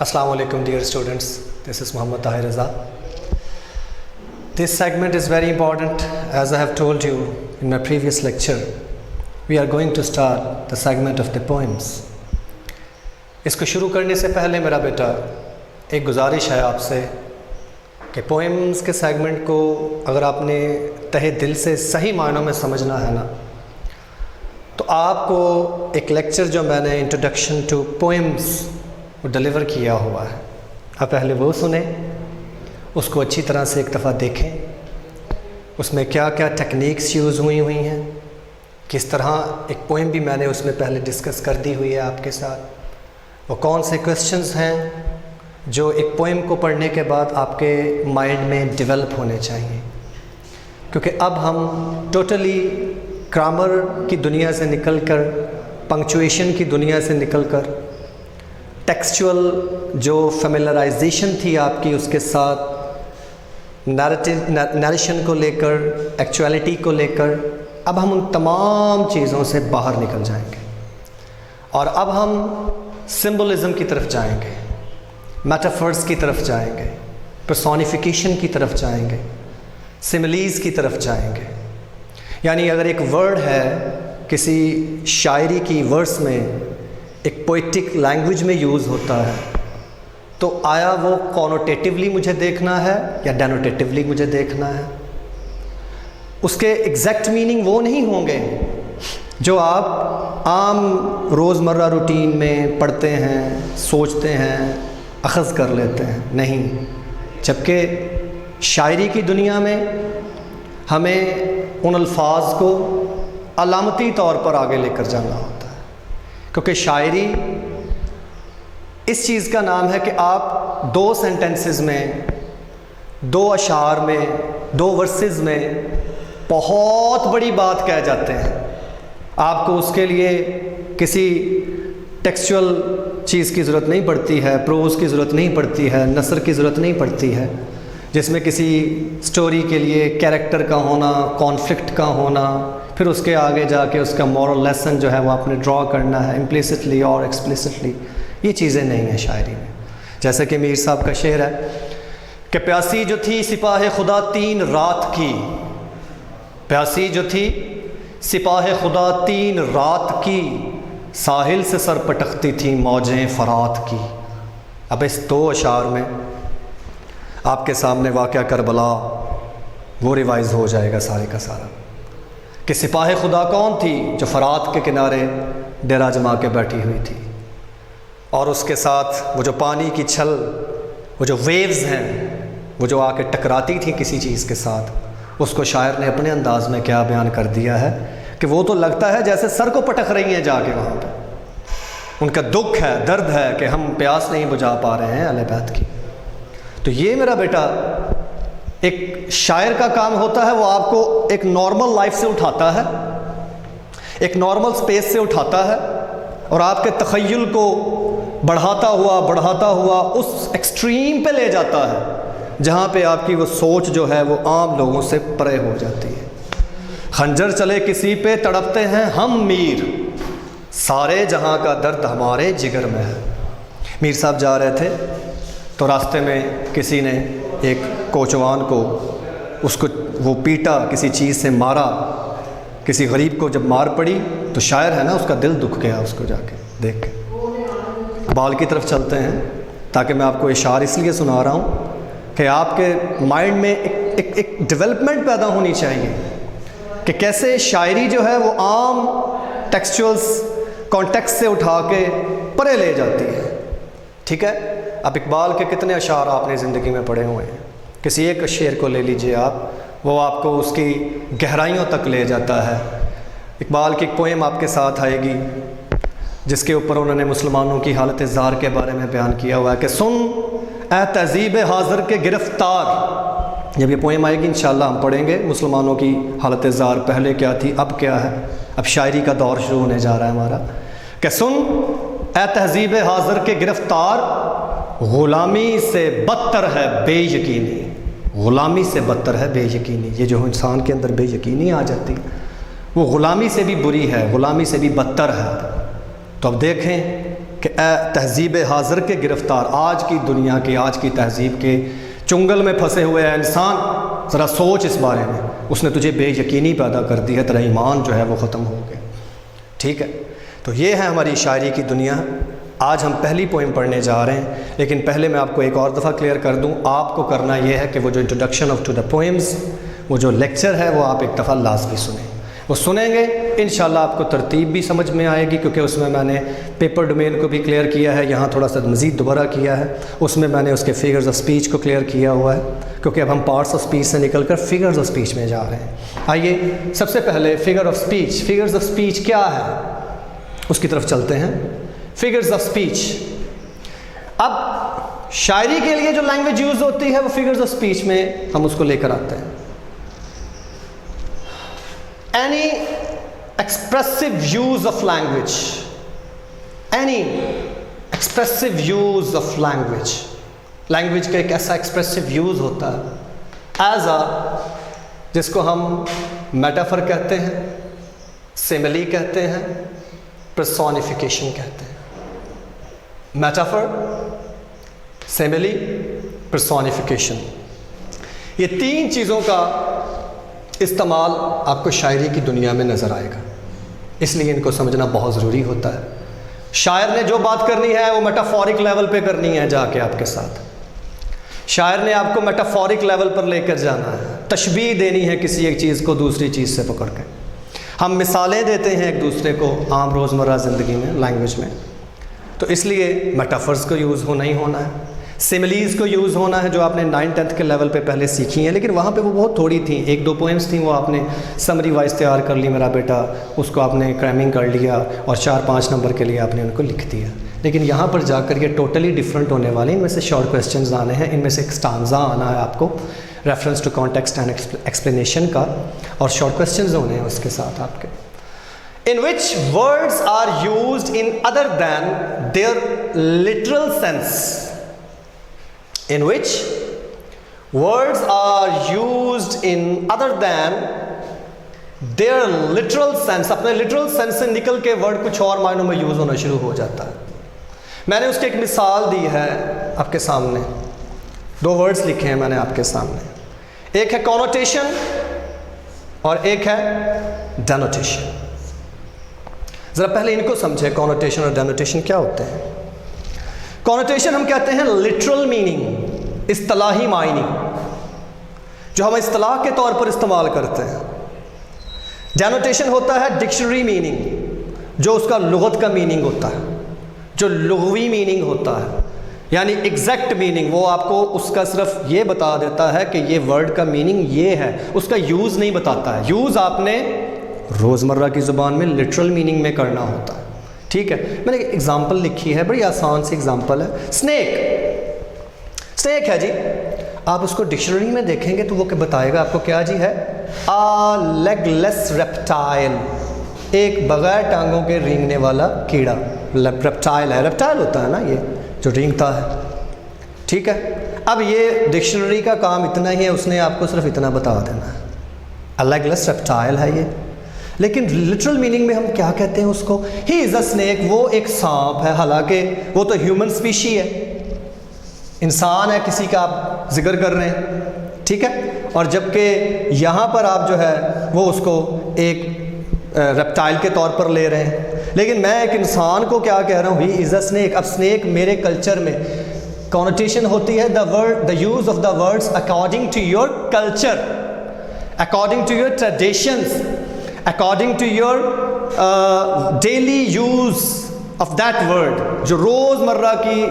Assalamu alaikum dear students, this is Muhammad Tahir Raza. This segment is very important. As I have told you in my previous lecture, we are going to start the segment of the poems. इसको शुरू करने से पहले मेरा बेटा एक गुजारिश है आपसे कि पोएम्स के सेगमेंट को अगर आपने तहे दिल से सही मायनों में समझना है ना, तो आपको एक लेक्चर जो मैंने इंट्रोडक्शन टू पोएम्स वो डिलीवर किया हुआ है, आप पहले वो सुने, उसको अच्छी तरह से एक दफ़ा देखें, उसमें क्या क्या टेक्निक्स यूज़ हुई हैं, किस तरह एक पोएम भी मैंने उसमें पहले डिस्कस कर दी हुई है आपके साथ, वो कौन से क्वेश्चंस हैं जो एक पोएम को पढ़ने के बाद आपके माइंड में डेवलप होने चाहिए। क्योंकि अब हम टोटली ग्रामर की दुनिया से निकलकर, पंक्चुएशन की दुनिया से निकलकर, टेक्सचुअल जो फेमिलराइजेशन थी आपकी उसके साथ नरेशन को लेकर, एक्चुअलिटी को लेकर, अब हम उन तमाम चीज़ों से बाहर निकल जाएंगे और अब हम सिंबलिज़म की तरफ जाएंगे, मेटाफर्स की तरफ जाएंगे, पर्सोनिफिकेशन की तरफ जाएंगे, सिमिलीज़ की तरफ जाएंगे। यानी अगर एक वर्ड है किसी शायरी की वर्स में, एक पोइटिक लैंग्वेज में यूज़ होता है, तो आया वो कॉनोटेटिवली मुझे देखना है या डेनोटेटिवली मुझे देखना है। उसके एग्जैक्ट मीनिंग वो नहीं होंगे जो आप आम रोज़मर्रा रूटीन में पढ़ते हैं, सोचते हैं, अख़ज़ कर लेते हैं, नहीं। जबकि शायरी की दुनिया में हमें उन अल्फाज को अलामती तौर पर आगे लेकर जाना होता है, क्योंकि शायरी इस चीज़ का नाम है कि आप दो सेंटेंसेस में, दो अशार में, दो वर्सेस में बहुत बड़ी बात कह जाते हैं। आपको उसके लिए किसी टेक्सचुअल चीज़ की ज़रूरत नहीं पड़ती है, प्रोज की ज़रूरत नहीं पड़ती है, नसर की ज़रूरत नहीं पड़ती है, जिसमें किसी स्टोरी के लिए कैरेक्टर का होना, कॉन्फ्लिक्ट का होना, फिर उसके आगे जाके उसका मॉरल लेसन जो है वो आपने ड्रॉ करना है इम्प्लिसिटली और एक्सप्लिसिटली। ये चीज़ें नहीं हैं शायरी में। जैसे कि मीर साहब का शेर है कि प्यासी जो थी सिपाह खुदा 3 रात की, प्यासी जो थी सिपाह खुदा 3 रात की, साहिल से सर पटकती थी मौजें फरात की। अब इस 2 अशार में आपके सामने वाक़या करबला वो रिवाइज़ हो जाएगा सारे का सारा, कि सिपाह खुदा कौन थी जो फरात के किनारे डेरा जमा के बैठी हुई थी, और उसके साथ वो जो पानी की छल, वो जो वेव्स हैं, वो जो आके टकराती थी किसी चीज़ के साथ, उसको शायर ने अपने अंदाज में क्या बयान कर दिया है कि वो तो लगता है जैसे सर को पटक रही हैं जाके वहाँ पे। उनका दुख है, दर्द है कि हम प्यास नहीं बुझा पा रहे हैं अहले बैत की। तो ये मेरा बेटा एक शायर का काम होता है, वो आपको एक नॉर्मल लाइफ से उठाता है, एक नॉर्मल स्पेस से उठाता है और आपके तख़य्युल को बढ़ाता हुआ उस एक्सट्रीम पे ले जाता है जहाँ पे आपकी वो सोच जो है वो आम लोगों से परे हो जाती है। खंजर चले किसी पे तड़पते हैं हम मीर, सारे जहाँ का दर्द हमारे जिगर में है। मीर साहब जा रहे थे तो रास्ते में किसी ने एक कोचवान को, उसको वो पीटा, किसी चीज़ से मारा, किसी गरीब को जब मार पड़ी तो शायर है ना, उसका दिल दुख गया उसको जाके देख के। बाल की तरफ चलते हैं, ताकि मैं आपको इशार इसलिए सुना रहा हूँ कि आपके माइंड में एक डेवलपमेंट पैदा होनी चाहिए कि कैसे शायरी जो है वो आम टेक्सचुअल्स कॉन्टेक्स्ट से उठा के परे ले जाती है। ठीक है, अब इकबाल के कितने अशार आपने ज़िंदगी में पढ़े हुए हैं, किसी एक शेर को ले लीजिए आप, वो आपको उसकी गहराइयों तक ले जाता है। इकबाल की एक पोएम आपके साथ आएगी जिसके ऊपर उन्होंने मुसलमानों की हालत ज़ार के बारे में बयान किया हुआ है कि सुन ए तहज़ीब हाज़िर के गिरफ़्तार। जब ये पोएम आएगी इंशाअल्लाह हम पढ़ेंगे मुसलमानों की हालत ज़ार पहले क्या थी, अब क्या है। अब शायरी का दौर शुरू होने जा रहा है हमारा। कि सुन ए तहज़ीब हाज़िर के गिरफ़्तार, ग़ुलामी से बदतर है बेयकीनी, ग़ुलामी से बदतर है बेयकीनी। ये जो इंसान के अंदर बेयकीनी आ जाती है वो ग़ुलामी से भी बुरी है, ग़ुलामी से भी बदतर है। तो अब देखें کہ اے تہذیب حاضر کے گرفتار، آج کی دنیا کی، آج کی تہذیب کے چنگل میں پھنسے ہوئے ہے انسان، ذرا سوچ اس بارے میں، اس نے تجھے بے یقینی پیدا کر دی ہے، تیرا ایمان جو ہے وہ ختم ہو گیا. ٹھیک ہے، تو یہ ہے ہماری شاعری کی دنیا. آج ہم پہلی پوئم پڑھنے جا رہے ہیں، لیکن پہلے میں آپ کو ایک اور دفعہ کلیئر کر دوں، آپ کو کرنا یہ ہے کہ وہ جو introduction of to the poems, وہ جو لیکچر ہے وہ آپ ایک دفعہ لازمی سنیں. وہ سنیں گے انشاءاللہ آپ کو ترتیب بھی سمجھ میں آئے گی، کیونکہ اس میں نے پیپر ڈومین کو بھی کلیئر کیا ہے، یہاں تھوڑا سا مزید دوبارہ کیا ہے. اس میں نے اس کے فگرز آف سپیچ کو کلیئر کیا ہوا ہے، کیونکہ اب ہم پارٹس آف سپیچ سے نکل کر فگرز آف سپیچ میں جا رہے ہیں. آئیے سب سے پہلے figure of speech, figures of speech کیا ہے اس کی طرف چلتے ہیں. فگرز آف سپیچ، اب شاعری کے لیے جو لینگویج یوز ہوتی ہے وہ فگرز آف سپیچ میں ہم اس کو لے کر آتے ہیں. Any expressive use of language, any expressive use of language, language کا ایک ایسا expressive use ہوتا ہے as a، جس کو ہم metaphor کہتے ہیں، simile کہتے ہیں، personification کہتے ہیں. metaphor، simile، personification، یہ تین چیزوں کا استعمال آپ کو شاعری کی دنیا میں نظر آئے گا، اس لیے ان کو سمجھنا بہت ضروری ہوتا ہے. شاعر نے جو بات کرنی ہے وہ میٹافورک لیول پہ کرنی ہے، جا کے آپ کے ساتھ شاعر نے آپ کو میٹافورک لیول پر لے کر جانا ہے، تشبیہ دینی ہے کسی ایک چیز کو دوسری چیز سے پکڑ کے. ہم مثالیں دیتے ہیں ایک دوسرے کو عام روزمرہ زندگی میں، لینگویج میں، تو اس لیے میٹافرز کو یوز ہونا ہی ہونا ہے، سملیز کو یوز ہونا ہے، جو آپ نے 9th-10th کے لیول پہ پہلے سیکھی ہیں، لیکن وہاں پہ وہ بہت تھوڑی تھیں، 1-2 پوئمز تھیں، وہ آپ نے سمری وائز تیار کر لی میرا بیٹا، اس کو آپ نے کرائمنگ کر لیا اور 4-5 نمبر کے لیے آپ نے ان کو لکھ دیا. لیکن یہاں پر جا کر یہ ٹوٹلی ڈفرینٹ ہونے والے، ان میں سے شارٹ کویسچنز آنے ہیں، ان میں سے ایک اسٹانزا آنا ہے آپ کو reference to context and explanation کا، اور شارٹ کویسچنز ہونے ہیں اس کے ساتھ آپ کے. In which words are used in other than their literal sense. In which words are used in other than their literal sense. اپنے literal sense سے نکل کے ورڈ کچھ اور معنوں میں یوز ہونا شروع ہو جاتا ہے. میں نے اس کی ایک مثال دی ہے آپ کے سامنے، 2 ورڈز لکھے ہیں میں نے آپ کے سامنے، ایک ہے connotation اور ایک ہے denotation. ذرا پہلے ان کو سمجھیں، connotation اور denotation کیا ہوتے ہیں. connotation ہم کہتے ہیں literal meaning، اصطلاحی معنی جو ہم اصطلاح کے طور پر استعمال کرتے ہیں. denotation ہوتا ہے ڈکشنری میننگ، جو اس کا لغت کا میننگ ہوتا ہے، جو لغوی میننگ ہوتا ہے، یعنی ایگزیکٹ میننگ، وہ آپ کو اس کا صرف یہ بتا دیتا ہے کہ یہ ورڈ کا میننگ یہ ہے، اس کا یوز نہیں بتاتا ہے. یوز آپ نے روزمرہ کی زبان میں لٹرل میننگ میں کرنا ہوتا ہے. ٹھیک ہے، میں نے ایک ایگزامپل لکھی ہے، بڑی آسان سی ایگزامپل ہے. اسنیک ہے جی، آپ اس کو ڈکشنری میں دیکھیں گے تو وہ بتائے گا آپ کو کیا جی ہے، لیگ لیس ریپٹائل، ایک بغیر ٹانگوں کے رینگنے والا کیڑا ریپٹائل ہے. ریپٹائل ہوتا ہے نا یہ جو رینگتا ہے. ٹھیک ہے، اب یہ ڈکشنری کا کام اتنا ہی ہے، اس نے آپ کو صرف اتنا بتا دینا ہے، لیگ لیس ریپٹائل ہے یہ. لیکن لٹرل میننگ میں ہم کیا کہتے ہیں اس کو، ہی از اے اسنیک، وہ ایک سانپ ہے. حالانکہ وہ تو ہیومن اسپیشی ہے، انسان ہے، کسی کا آپ ذکر کر رہے ہیں. ٹھیک ہے، اور جبکہ یہاں پر آپ جو ہے وہ اس کو ایک ریپٹائل کے طور پر لے رہے ہیں. لیکن میں ایک انسان کو کیا کہہ رہا ہوں، ہی از اے اسنیک. اب اسنیک میرے کلچر میں کونوٹیشن ہوتی ہے the use of the words according to your culture, according to your traditions, according to your daily use of that word، جو روز مرہ کی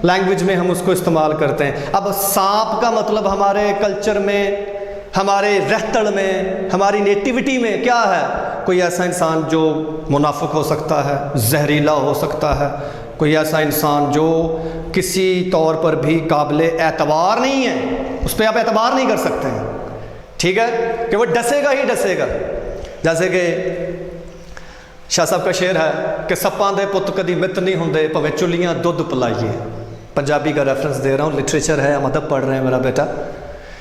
لینگویج میں ہم اس کو استعمال کرتے ہیں. اب سانپ کا مطلب ہمارے کلچر میں، ہمارے رہتڑ میں، ہماری نیٹیوٹی میں کیا ہے، کوئی ایسا انسان جو منافق ہو سکتا ہے، زہریلا ہو سکتا ہے، کوئی ایسا انسان جو کسی طور پر بھی قابل اعتبار نہیں ہے، اس پہ آپ اعتبار نہیں کر سکتے ہیں. ٹھیک ہے، کہ وہ ڈسے گا ہی ڈسے گا. جیسے کہ شاہ صاحب کا شعر ہے کہ سپاں دے پت کدی مت نہیں ہوندے پویں چلیاں دودھ پلائیے. پنجابی کا ریفرنس دے رہا ہوں، لٹریچر ہے، ادب پڑھ رہے ہیں میرا بیٹا.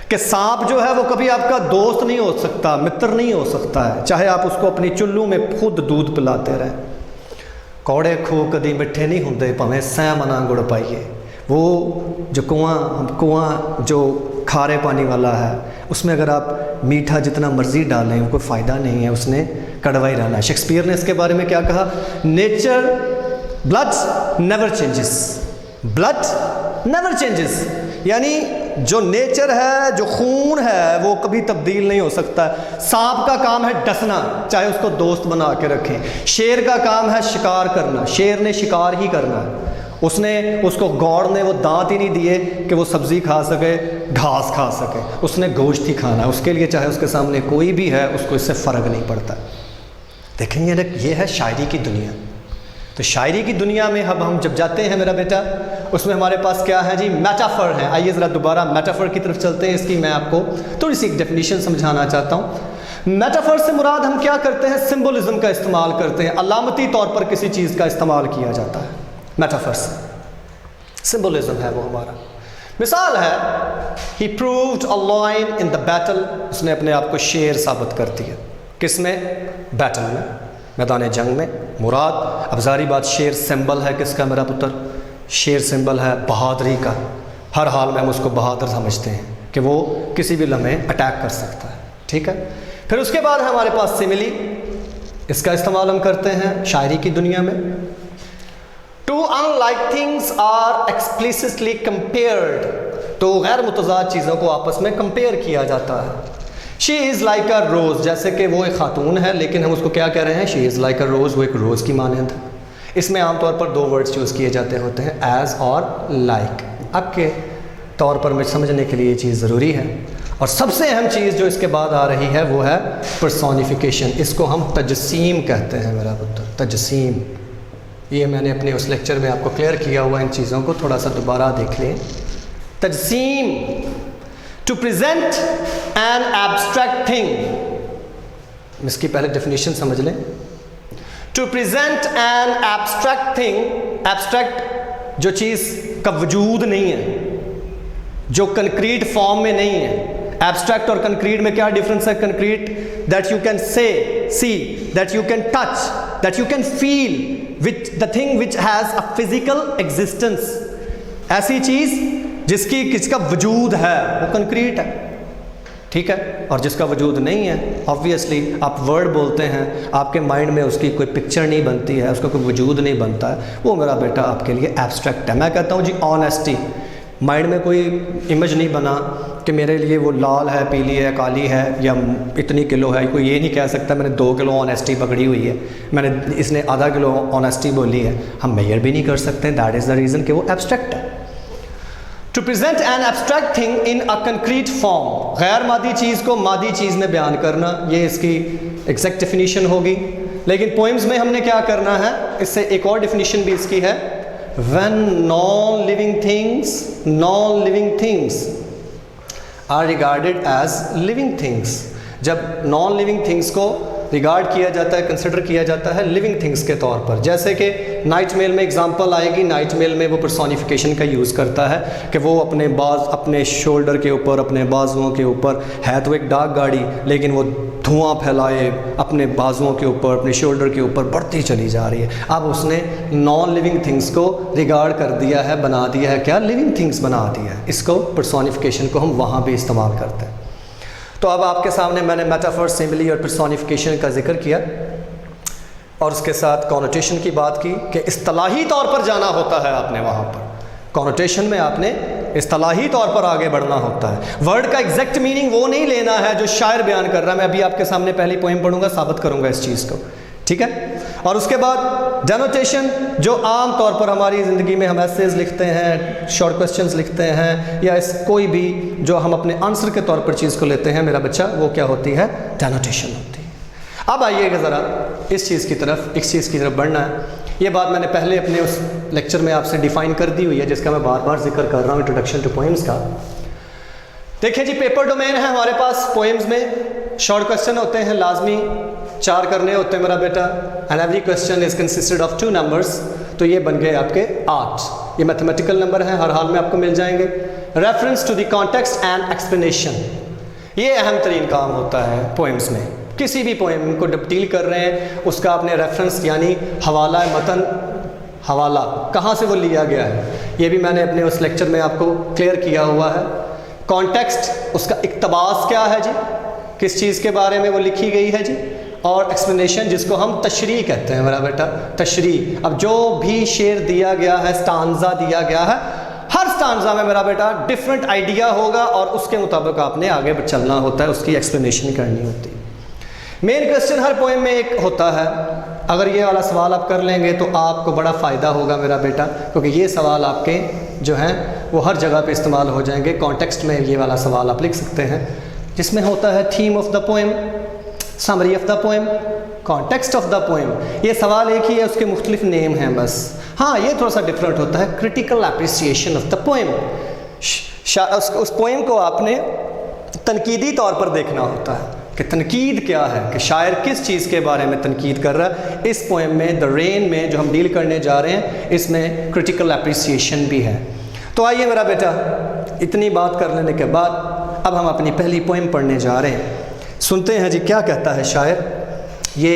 کہ سانپ جو ہے وہ کبھی آپ کا دوست نہیں ہو سکتا، متر نہیں ہو سکتا ہے، چاہے آپ اس کو اپنی چلو میں خود دودھ پلاتے رہیں. कौड़े खूह कदी मिठे नहीं होंगे भावें सै मना गुड़ पाइए। वो जो कुआं जो खारे पानी वाला है उसमें अगर आप मीठा जितना मर्ज़ी डालें कोई फ़ायदा नहीं है, उसने कड़वा ही रहना है। शेक्सपियर ने इसके बारे में क्या कहा, nature blood never changes, blood never changes, यानी जो नेचर है, जो खून है, वो कभी तब्दील नहीं हो सकता। सांप का काम है डसना, चाहे उसको दोस्त बना के रखें। शेर का काम है शिकार करना, शेर ने शिकार ही करना है। उसको गौड़ ने वो दांत ही नहीं दिए कि वो सब्ज़ी खा सके, घास खा सके, उसने गोश्त ही खाना है। उसके लिए चाहे उसके सामने कोई भी है, उसको इससे फ़र्क नहीं पड़ता। देखें ये है शायरी की दुनिया। तो शायरी की दुनिया में अब हम जब जाते हैं मेरा बेटा, उसमें हमारे पास क्या है जी, मेटाफर है। आइए ज़रा दोबारा मेटाफर की तरफ चलते हैं। इसकी मैं आपको थोड़ी सी एक डेफिनेशन समझाना चाहता हूँ। मेटाफर से मुराद हम क्या करते हैं, सिंबलिज्म का इस्तेमाल करते हैं। अलामती तौर पर किसी चीज़ का इस्तेमाल किया जाता है मेटाफर से, सिंबलिज्म है वो हमारा। मिसाल है, he proved a lion in the battle, उसने अपने आप को शेर साबित कर दिया। किस में, बैटल में, मैदान जंग में। मुराद अब ज़ाहिर बात, शेर सिंबल है किसका मेरा पुत्र, शेर सिंबल है बहादुरी का। हर हाल में हम उसको बहादुर समझते हैं कि वो किसी भी लम्हे अटैक कर सकता है, ठीक है। फिर उसके बाद हमारे पास सिमिली, इसका इस्तेमाल हम करते हैं शायरी की दुनिया में। Two unlike things are explicitly compared, तो गैर मुतज़ाद चीज़ों को आपस में कंपेयर किया जाता है। शी इज़ लाइक अ रोज़, जैसे कि वो एक खातून है लेकिन हम उसको क्या कह रहे हैं, शी इज़ लाइक अ रोज़, वो एक रोज़ की मानंद है। इसमें आमतौर पर दो वर्ड्स यूज़ किए जाते होते हैं, एज़ और लाइक। आपके तौर पर मैं समझने के लिए ये चीज़ ज़रूरी है। और सबसे अहम चीज़ जो इसके बाद आ रही है वो है पर्सोनिफिकेशन। इसको हम तजसीम कहते हैं मेरा पुत्र, तजसीम। ये मैंने अपने उस लेक्चर में आपको क्लियर किया हुआ, इन चीज़ों को थोड़ा सा दोबारा देख लें। तजसीम, to present an abstract thing, इसकी पहले डेफिनेशन समझ लें। To present an abstract thing, abstract जो चीज़ का वजूद नहीं है, जो कंक्रीट फॉर्म में नहीं है। एब्स्ट्रैक्ट और कंक्रीट में क्या डिफरेंस है, concrete that you can say see, that you can touch, that you can feel, which the thing which has a physical existence, ऐसी चीज़ जिसका वजूद है वो कंक्रीट है, ठीक है। और जिसका वजूद नहीं है, ऑब्वियसली आप वर्ड बोलते हैं, आपके माइंड में उसकी कोई पिक्चर नहीं बनती है, उसका कोई वजूद नहीं बनता है, वो मेरा बेटा आपके लिए एब्स्ट्रैक्ट है। मैं कहता हूँ जी ऑनेस्टी, माइंड में कोई इमेज नहीं बना कि मेरे लिए वो लाल है, पीली है, काली है या इतनी किलो है। कोई ये नहीं कह सकता मैंने 2 किलो ऑनेस्टी पकड़ी हुई है, मैंने इसने आधा किलो ऑनेस्टी बोली है। हम मेजर भी नहीं कर सकते, दैट इज़ द रीज़न कि वो एब्स्ट्रैक्ट है। To present an abstract thing in a concrete form, गैर मादी चीज़ को मादी चीज़ में बयान करना, ये इसकी एग्जैक्ट डेफिनेशन होगी। लेकिन पोइम्स में हमने क्या करना है, इससे एक और डेफिनेशन भी इसकी है, when non-living things are regarded as living things, जब नॉन लिविंग थिंग्स को रिगार्ड किया जाता है, कंसिडर किया जाता है लिविंग थिंग्स के तौर पर। जैसे कि नाइट मेल में एग्जांपल आएगी, नाइट मेल में वो पर्सोनिफिकेशन का यूज़ करता है कि वो अपने शोल्डर के ऊपर, अपने बाजुओं के ऊपर है तो एक डाक गाड़ी, लेकिन वो धुआं फैलाए अपने बाजुओं के ऊपर, अपने शोल्डर के ऊपर बढ़ती चली जा रही है। अब उसने नॉन लिविंग थिंग्स को रिगार्ड कर दिया है, बना दिया है क्या, लिविंग थिंग्स बना दिया है। इसको पर्सोनिफिकेशन को हम वहाँ भी इस्तेमाल करते हैं। तो अब आपके सामने मैंने मेटाफर, सिमिली और पर्सोनिफिकेशन का जिक्र किया और उसके साथ कॉनोटेशन की बात की कि इस्तिलाही तौर पर जाना होता है आपने वहाँ पर। कॉनोटेशन में आपने इस्तिलाही तौर पर आगे बढ़ना होता है। वर्ड का एग्जैक्ट मीनिंग वो नहीं लेना है जो शायर बयान कर रहा है। मैं अभी आपके सामने पहली पोएम पढ़ूंगा, साबित करूंगा इस चीज़ को, ठीक है। और उसके बाद डेनोटेशन, जो आम तौर पर हमारी ज़िंदगी में हम एसेज लिखते हैं, शॉर्ट क्वेश्चंस लिखते हैं, या कोई भी जो हम अपने आंसर के तौर पर चीज़ को लेते हैं मेरा बच्चा, वो क्या होती है, डेनोटेशन होती है। अब आइएगा ज़रा इस चीज़ की तरफ बढ़ना है। ये बात मैंने पहले अपने उस लेक्चर में आपसे डिफ़ाइन कर दी हुई है, जिसका मैं बार बार जिक्र कर रहा हूँ, इंट्रोडक्शन टू पोएम्स का। देखिए जी, पेपर डोमेन है हमारे पास पोएम्स में। शॉर्ट क्वेश्चन होते हैं, लाजमी 4 करने होते हैं मेरा बेटा, and every question is consisted of 2 numbers. तो ये बन गए आपके 8। ये मैथमेटिकल नंबर हैं, हर हाल में आपको मिल जाएंगे। Reference to the context and explanation, ये अहम तरीन काम होता है पोएम्स में। किसी भी पोएम को जब डील कर रहे हैं उसका आपने रेफरेंस यानी हवाला मतन, हवाला कहाँ से वो लिया गया है, ये भी मैंने अपने उस लेक्चर में आपको क्लियर किया हुआ है। कॉन्टेक्स्ट, उसका इक्तबास क्या है जी, किस चीज़ के बारे में वो लिखी गई है जी, और एक्सप्लेनेशन जिसको हम तशरीह कहते हैं मेरा बेटा, तशरीह। अब जो भी शेर दिया गया है, स्टांजा दिया गया है, हर स्टांजा में मेरा बेटा डिफरेंट आइडिया होगा और उसके मुताबिक आपने आगे चलना होता है, उसकी एक्सप्लेनेशन करनी होती है। मेन क्वेश्चन हर पोएम में एक होता है, अगर ये वाला सवाल आप कर लेंगे तो आपको बड़ा फ़ायदा होगा मेरा बेटा, क्योंकि ये सवाल आपके जो हैं वो हर जगह पे इस्तेमाल हो जाएंगे। कॉन्टेक्स्ट में ये वाला सवाल आप लिख सकते हैं जिसमें होता है theme of the poem, summary of the poem, context of the poem. ये सवाल एक ही है, उसके मुख्तलिफ नेम हैं बस। हाँ, ये थोड़ा सा डिफरेंट होता है, critical appreciation of the poem. उस पोएम को आपने तनकीदी तौर पर देखना होता है कि तनकीद क्या है, कि शायर किस चीज़ के बारे में तनकीद कर रहा है। इस पोएम में द रेन में जो हम डील करने जा रहे हैं, इसमें क्रिटिकल एप्रिसिएशन भी है। तो आइए मेरा बेटा, इतनी बात कर लेने के बाद अब हम अपनी पहली पोएम पढ़ने जा रहे हैं। सुनते हैं जी क्या कहता है शायर। ये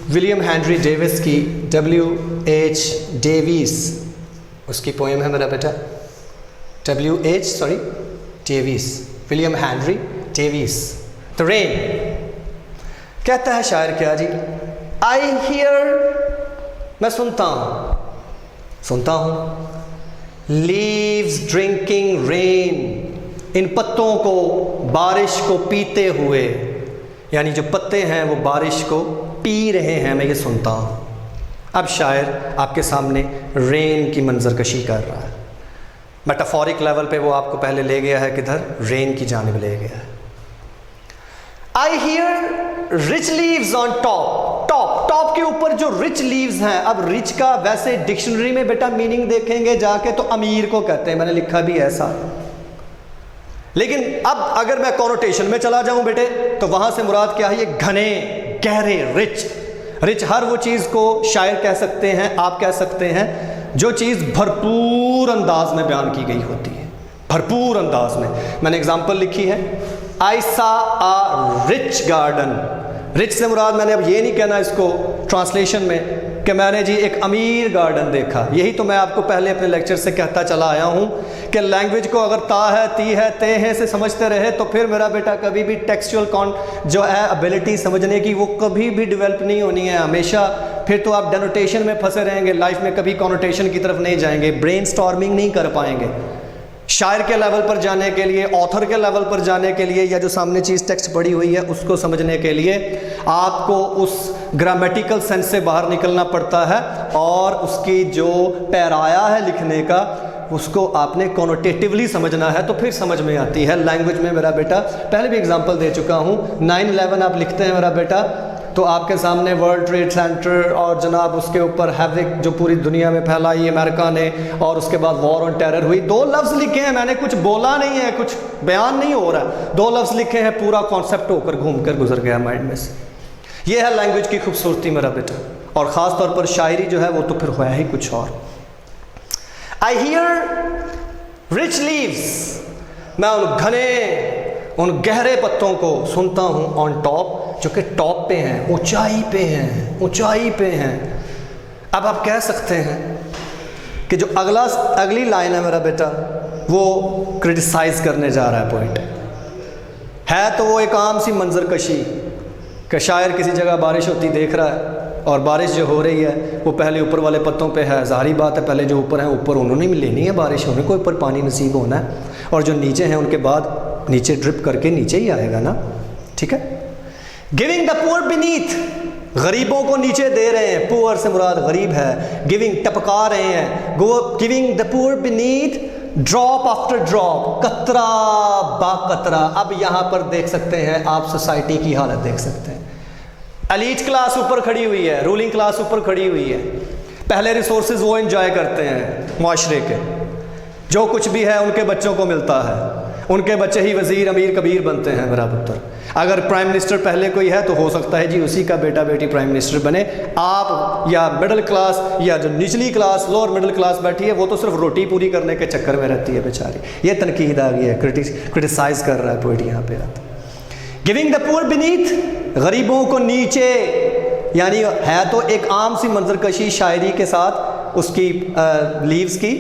विलियम हेनरी डेविस की, W.H. डेविस उसकी पोएम है मेरा बेटा, Davis, William Henry Davis, the rain. कहता है शायर क्या जी, आई हियर, मैं सुनता हूँ, लीव्स ड्रिंकिंग रेन, इन पत्तों को, बारिश को पीते हुए, यानी जो पत्ते हैं वो बारिश को पी रहे हैं, मैं ये सुनता हूँ। अब शायर आपके सामने रेन की मंजरकशी कर रहा है। मेटाफोरिक लेवल पे वो आपको पहले ले गया है, किधर, रेन की जानिब ले गया है। I hear rich leaves on top, top के ऊपर जो रिच लीव्स हैं। अब रिच का वैसे डिक्शनरी में बेटा मीनिंग देखेंगे जाके तो अमीर को कहते हैं, मैंने लिखा भी ऐसा। लेकिन अब अगर मैं कॉनोटेशन में चला जाऊं बेटे, तो वहां से मुराद क्या है, ये घने, गहरे, रिच हर वो चीज़ को शायर कह सकते हैं, आप कह सकते हैं जो चीज़ भरपूर अंदाज में बयान की गई होती है, भरपूर अंदाज में। मैंने एग्जाम्पल लिखी है, आई सा अ रिच गार्डन। रिच से मुराद मैंने अब ये नहीं कहना इसको ट्रांसलेशन में कि मैंने जी एक अमीर गार्डन देखा। यही तो मैं आपको पहले अपने लेक्चर से कहता चला आया हूँ कि लैंग्वेज को अगर ता है, ती है, ते है से समझते रहे तो फिर मेरा बेटा कभी भी टेक्सचुअल जो है एबिलिटी समझने की वो कभी भी डेवलप नहीं होनी है हमेशा। फिर तो आप डेनोटेशन में फंसे रहेंगे, लाइफ में कभी कॉनोटेशन की तरफ नहीं जाएंगे, ब्रेन स्टॉर्मिंग नहीं कर पाएंगे। शायर के लेवल पर जाने के लिए, ऑथर के लेवल पर जाने के लिए, या जो सामने चीज़ टेक्स्ट पड़ी हुई है उसको समझने के लिए आपको उस ग्रामेटिकल सेंस से बाहर निकलना पड़ता है और उसकी जो पैराया है लिखने का उसको आपने कॉनोटेटिवली समझना है, तो फिर समझ में आती है लैंग्वेज में मेरा बेटा। पहले भी एग्जांपल दे चुका हूँ, 9/11 आप लिखते हैं मेरा बेटा तो आपके सामने वर्ल्ड ट्रेड सेंटर और जनाब उसके ऊपर हैविक जो पूरी दुनिया में फैलाई अमेरिका ने, और उसके बाद वॉर ऑन टेरर हुई। 2 लफ्ज़ लिखे हैं, मैंने कुछ बोला नहीं है, कुछ बयान नहीं हो रहा, 2 लफ्ज़ लिखे हैं, पूरा कॉन्सेप्ट होकर घूम कर गुजर गया माइंड में से। ये है लैंग्वेज की खूबसूरती मेरा बेटा, और ख़ास तौर पर शायरी जो है वो तो फिर हुआ ही कुछ और। आई हियर रिच लीव्स, मैं उन घने, उन गहरे पत्तों को सुनता हूँ, ऑन टॉप, जो कि टॉप पे हैं, ऊंचाई पे हैं, ऊंचाई पे हैं। अब आप कह सकते हैं कि जो अगली लाइन है मेरा बेटा वो क्रिटिसाइज करने जा रहा है पॉइंट है, तो वो एक आम सी मंजरकशी कि शायर किसी जगह बारिश होती देख रहा है और बारिश जो हो रही है वो पहले ऊपर वाले पत्तों पे है, ज़ाहिरी बात है, पहले जो ऊपर हैं ऊपर उन्होंने भी लेनी है बारिश, उन्हें को ऊपर पानी नसीब होना है, और जो नीचे हैं उनके बाद नीचे ड्रिप करके नीचे ही आएगा ना, ठीक है। गिविंग द पुअर बीनीथ, गरीबों को नीचे दे रहे हैं, पुअर से मुराद गरीब है, गिविंग टपका रहे हैं, giving the poor beneath, drop after drop, कतरा बा कतरा। अब यहाँ पर देख सकते हैं आप सोसाइटी की हालत देख सकते हैं, एलीट क्लास ऊपर खड़ी हुई है, रूलिंग क्लास ऊपर खड़ी हुई है, पहले रिसोर्सेज वो एंजॉय करते हैं मुआशरे के, जो कुछ भी है उनके बच्चों को मिलता है, उनके बच्चे ही वजीर अमीर कबीर बनते हैं मेरा पुत्र। अगर प्राइम मिनिस्टर पहले कोई है तो हो सकता है जी उसी का बेटा बेटी प्राइम मिनिस्टर बने। आप या मिडिल क्लास या जो निचली क्लास, लोअर मिडिल क्लास बैठी है, वो तो सिर्फ रोटी पूरी करने के चक्कर में रहती है बेचारी। ये तनकीद आ गई है, क्रिटिसाइज कर रहा है पोइट यहाँ पे। गिविंग द पुअर बीनीथ غریبوں کو نیچے، یعنی ہے تو ایک عام سی منظر کشی شاعری کے ساتھ اس کی لیوز کی،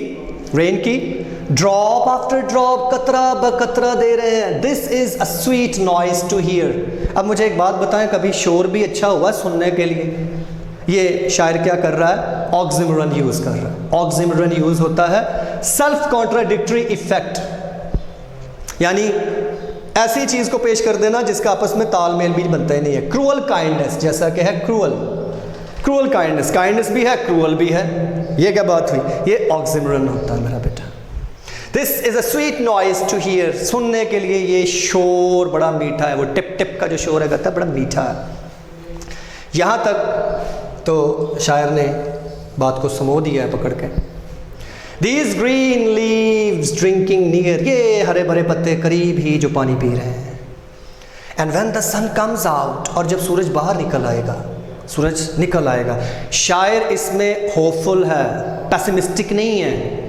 رین کی، ڈراپ آفٹر ڈراپ، قطرہ بقطرہ دے رہے ہیں. This is a sweet noise to hear. اب مجھے ایک بات بتائیں، کبھی شور بھی اچھا ہوا ہے سننے کے لیے؟ یہ شاعر کیا کر رہا ہے؟ آکسیمورن یوز کر رہا ہے. آکسیمورن یوز ہوتا ہے سیلف کانٹراڈکٹری ایفیکٹ، یعنی ایسی چیز کو پیش کر دینا جس کا آپس میں تال میل بھی بنتا ہی نہیں ہے. کرول کائنڈنس، جیسا کہ ہے کرول کائنڈنس، کائنڈنس بھی ہے، کرول بھی ہے. یہ کیا بات ہوئی؟ یہ آکسیمورن ہوتا ہے میرا بیٹا. This is a sweet noise to hear, سننے کے لیے یہ شور بڑا میٹھا ہے. وہ ٹپ ٹپ کا جو شور ہے کہتا ہے بڑا میٹھا ہے. یہاں تک تو شاعر نے بات کو سمو دیا ہے پکڑ کے. These green leaves drinking near، یہ ہرے بھرے پتے قریب ہی جو پانی پی رہے ہیں. And when the sun comes out، اور جب سورج باہر نکل آئے گا. شاعر اس میں ہوپفل ہے، پیسمسٹک نہیں ہے.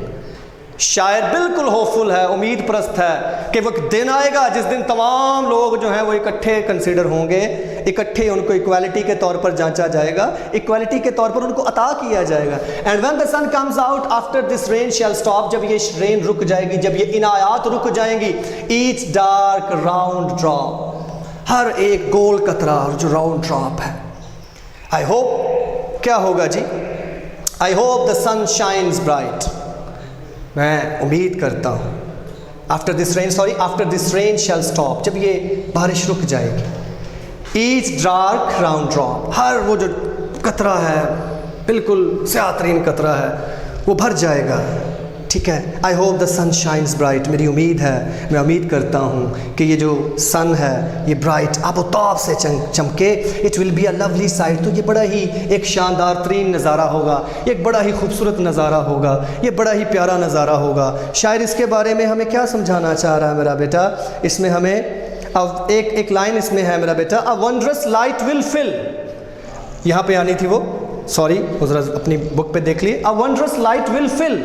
شاعر بالکل ہوپفل ہے، امید پرست ہے کہ وقت دن آئے گا جس دن تمام لوگ جو ہیں وہ اکٹھے کنسیڈر ہوں گے، اکٹھے ان کو ایکویلٹی کے طور پر جانچا جائے گا، ایکویلٹی کے طور پر ان کو عطا کیا جائے گا. And when the sun comes out after this rain shall stop, جب یہ رین رک جائے گی، جب یہ عنایات رک جائیں گی. ایچ ڈارک راؤنڈ ڈراپ، ہر ایک گول قطرہ جو راؤنڈ ڈراپ ہے. آئی ہوپ، کیا ہوگا جی؟ I hope the sun shines bright, میں امید کرتا ہوں after this rain shall stop, جب یہ بارش رک جائے گی. ایچ ڈارک راؤنڈ ڈراپ، ہر وہ جو قطرہ ہے بالکل سیاہ ترین قطرہ ہے وہ بھر جائے گا. ٹھیک ہے. I hope the sun shines bright, میری امید ہے، میں امید کرتا ہوں کہ یہ جو سن ہے یہ برائٹ آب و تاب سے چمکے. It will be a lovely sight, تو یہ بڑا ہی ایک شاندار ترین نظارہ ہوگا، ایک بڑا ہی خوبصورت نظارہ ہوگا، یہ بڑا ہی پیارا نظارہ ہوگا. شاعر اس کے بارے میں ہمیں کیا سمجھانا چاہ رہا ہے میرا بیٹا؟ اس میں ہمیں اب ایک لائن اس میں ہے میرا بیٹا، اے ونڈرس لائٹ ول فل، یہاں پہ آنی تھی وہ، سوری ذرا اپنی بک پہ دیکھ لیے. اے ونڈرس لائٹ ول فل،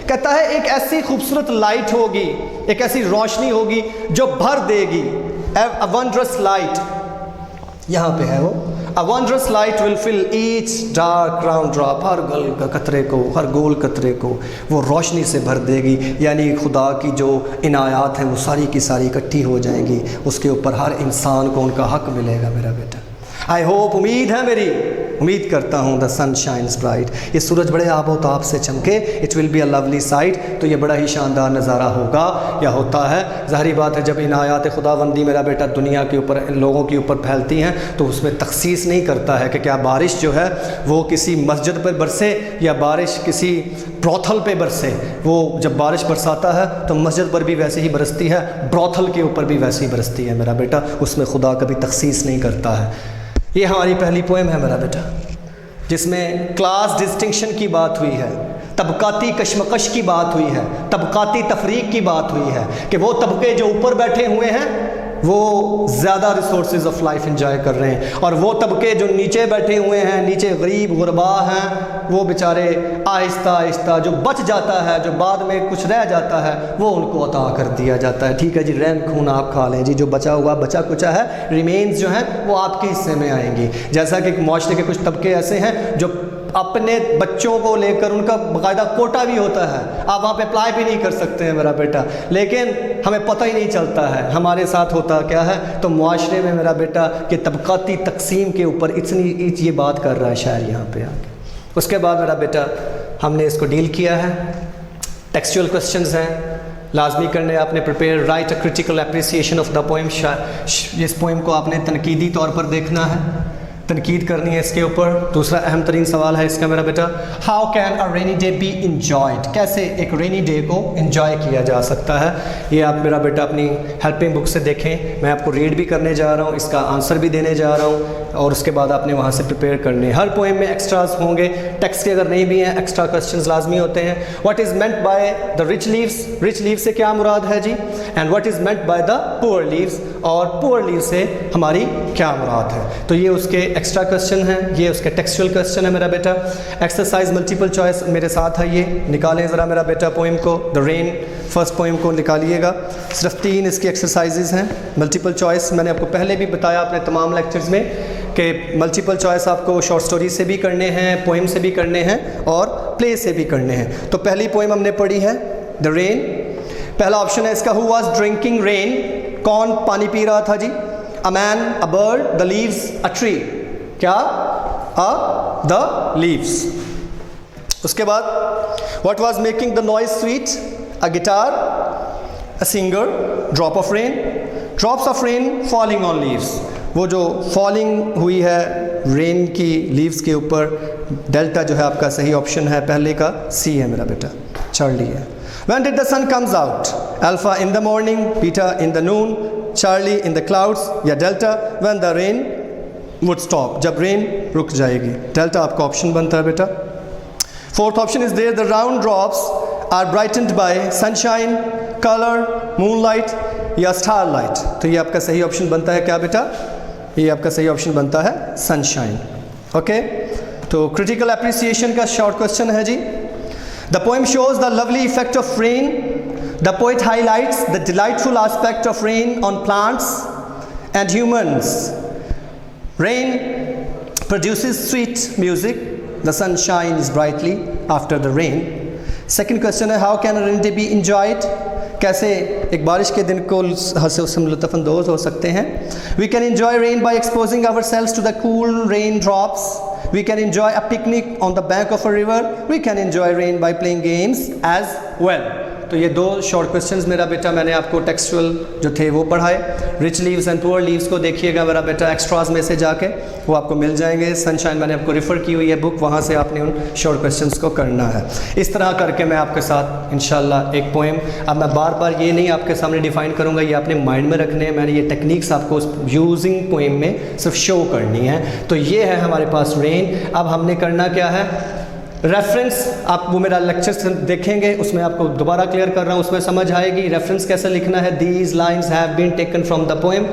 کہتا ہے ایک ایسی خوبصورت لائٹ ہوگی، ایک ایسی روشنی ہوگی جو بھر دے گی. اے ونڈرس لائٹ، یہاں پہ ہے وہ، اے wonders light will full H dark round drop, ہر قطرے کو، ہر گول قطرے کو وہ روشنی سے بھر دے گی. یعنی خدا کی جو عنایات ہیں وہ ساری کی ساری اکٹھی ہو جائیں گی، اس کے اوپر ہر انسان کو ان کا حق ملے گا میرا بیٹا. آئی ہوپ، امید ہے میری، امید کرتا ہوں دا سن شائنز برائٹ، یہ سورج بڑے آب و تاب سے چمکے. It will be a lovely sight, تو یہ بڑا ہی شاندار نظارہ ہوگا یا ہوتا ہے. ظاہری بات ہے جب عنایات خداوندی میرا بیٹا دنیا کے اوپر، لوگوں کے اوپر پھیلتی ہیں تو اس میں تخصیص نہیں کرتا ہے کہ کیا بارش جو ہے وہ کسی مسجد پر برسے یا بارش کسی بروتھل پہ برسے. وہ جب بارش برساتا ہے تو مسجد پر بھی ویسے ہی برستی ہے، بروتھل کے اوپر بھی ویسے ہی برستی ہے میرا بیٹا، اس میں خدا کبھی تخصیص نہیں کرتا ہے. یہ ہماری پہلی پوئم ہے میرا بیٹا، جس میں کلاس ڈسٹنکشن کی بات ہوئی ہے، طبقاتی کشمکش کی بات ہوئی ہے، طبقاتی تفریق کی بات ہوئی ہے کہ وہ طبقے جو اوپر بیٹھے ہوئے ہیں وہ زیادہ ریسورسز آف لائف انجوائے کر رہے ہیں، اور وہ طبقے جو نیچے بیٹھے ہوئے ہیں، نیچے غریب غربا ہیں، وہ بیچارے آہستہ آہستہ جو بچ جاتا ہے، جو بعد میں کچھ رہ جاتا ہے، وہ ان کو عطا کر دیا جاتا ہے. ٹھیک ہے جی، رین خون آپ کھا لیں جی، جو بچا ہوا بچا کچا ہے، ریمینز جو ہیں وہ آپ کے حصے میں آئیں گی. جیسا کہ معاشرے کے کچھ طبقے ایسے ہیں جو اپنے بچوں کو لے کر ان کا باقاعدہ کوٹا بھی ہوتا ہے، آپ وہاں پہ اپلائی بھی نہیں کر سکتے ہیں میرا بیٹا، لیکن ہمیں پتہ ہی نہیں چلتا ہے ہمارے ساتھ ہوتا کیا ہے. تو معاشرے میں میرا بیٹا کہ طبقاتی تقسیم کے اوپر اتنی یہ بات کر رہا ہے شاعر یہاں پہ آ کے. اس کے بعد میرا بیٹا ہم نے اس کو ڈیل کیا ہے، ٹیکسچوئل کوسچنز ہیں لازمی کرنے. آپ نے prepare write a critical appreciation of the poem, اس پوئم کو آپ نے تنقیدی طور پر دیکھنا ہے، تنقید کرنی ہے اس کے اوپر. دوسرا اہم ترین سوال ہے اس کا میرا بیٹا، how can a rainy day be enjoyed, کیسے ایک رینی ڈے کو انجوائے کیا جا سکتا ہے. یہ آپ میرا بیٹا اپنی ہیلپنگ بک سے دیکھیں، میں آپ کو ریڈ بھی کرنے جا رہا ہوں، اس کا آنسر بھی دینے جا رہا ہوں، اور اس کے بعد آپ نے وہاں سے پریپیئر کرنے. ہر پوئم میں ایکسٹراز ہوں گے، ٹیکسٹ کے اگر نہیں بھی ہیں ایکسٹرا کوسچنز لازمی ہوتے ہیں. What is meant by the rich leaves, rich leave سے کیا مراد ہے جی، and what is meant by the poor leaves, اور پور لیو سے ہماری کیا مراد ہے. تو یہ اس کے ایکسٹرا کوسچن ہیں، یہ اس کے ٹیکسچوئل کوسچن ہے میرا بیٹا. ایکسرسائز ملٹیپل چوائس میرے ساتھ ہے، یہ نکالیں ذرا میرا بیٹا پوئم کو. دا رین فرسٹ پوئم کو نکالیے گا. صرف 3 اس کی ایکسرسائزز ہیں. ملٹیپل چوائس میں نے آپ کو پہلے بھی بتایا اپنے تمام لیکچرز میں کہ ملٹیپل چوائس آپ کو شارٹ سٹوری سے بھی کرنے ہیں, پوئم سے بھی کرنے ہیں اور پلے سے بھی کرنے ہیں. تو پہلی پوئم ہم نے پڑھی ہے دا رین. پہلا آپشن ہے اس کا ہو واز ڈرنکنگ رین, کون پانی پی رہا تھا جی؟ A man, a bird, the leaves, a tree. کیا؟ The leaves. اس کے بعد what was making the noise sweet? A guitar, a singer, drop of rain. Drops of rain falling on leaves, وہ جو فالنگ ہوئی ہے رین کی لیوز کے اوپر. ڈیلٹا جو ہے آپ کا صحیح آپشن ہے پہلے کا, سی ہے میرا بیٹا, چارلی ہے. When did the sun comes out? Alpha in the morning, beta in the noon, Charlie in the clouds, یا delta when the rain would stop, جب رین رک جائے گی. ڈیلٹا آپ کا آپشن بنتا ہے بیٹا. Fourth option is there, the round drops are brightened by sunshine, color, moonlight یا starlight. تو یہ آپ کا صحیح آپشن بنتا ہے کیا بیٹا؟ یہ آپ کا صحیح آپشن بنتا ہے sunshine. اوکے, تو critical appreciation کا شارٹ کوشچن ہے جی. The poem shows the lovely effect of rain. The poet highlights the delightful aspect of rain on plants and humans. Rain produces sweet music. The sun shines brightly after the rain. Second question ہے, how can a rainy day be enjoyed? کیسے ایک بارش کے دن کو ہم لطف اندوز ہو سکتے ہیں؟ We can enjoy rain by exposing ourselves to the cool rain drops. We can enjoy a picnic on the bank of a river. We can enjoy rain by playing games as well. تو یہ 2 short questions میرا بیٹا میں نے آپ کو ٹیکسچوئل جو تھے وہ پڑھائے. رچ لیوز اینڈ پور لیوز کو دیکھیے گا میرا بیٹا ایکسٹراز میں سے جا کے, وہ آپ کو مل جائیں گے. سن شائن میں نے آپ کو ریفر کی ہوئی ہے بک, وہاں سے آپ نے ان شارٹ کوسچنز کو کرنا ہے. اس طرح کر کے میں آپ کے ساتھ انشاءاللہ ایک پوئم, اب میں بار بار یہ نہیں آپ کے سامنے ڈیفائن کروں گا, یہ آپ نے مائنڈ میں رکھنے ہیں. میں نے یہ ٹیکنیکس آپ کو یوزنگ پوئم میں صرف شو کرنی ہے. تو یہ ہے ہمارے پاس رین. اب ہم نے کرنا کیا ہے, ریفرنس آپ وہ میرا لیکچر دیکھیں گے, اس میں آپ کو دوبارہ کلیئر کر رہا ہوں, اس میں سمجھ آئے گی ریفرنس کیسے لکھنا ہے. These lines have been taken from the poem,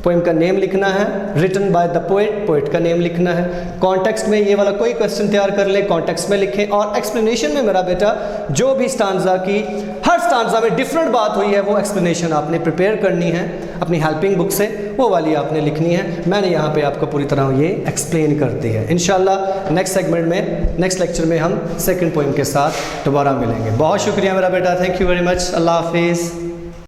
poem کا نیم لکھنا ہے. Written by the poet, poet کا نیم لکھنا ہے. کانٹیکسٹ میں یہ والا کوئی کویسچن تیار کر لیں, کانٹیکسٹ میں لکھیں. اور ایکسپلینیشن میں میرا بیٹا جو بھی اسٹانزا کی, ہر اسٹانزا میں ڈفرینٹ بات ہوئی ہے, وہ ایکسپلینیشن آپ نے پریپیئر کرنی ہے اپنی ہیلپنگ بک سے, وہ والی آپ نے لکھنی ہے. میں نے یہاں پہ آپ کو پوری طرح یہ ایکسپلین کر دی ہے. انشاءاللہ نیکسٹ سیگمنٹ میں, نیکسٹ لیکچر میں ہم سیکنڈ پوئم کے ساتھ دوبارہ ملیں گے. بہت شکریہ میرا بیٹا, تھینک یو ویری مچ. اللہ حافظ.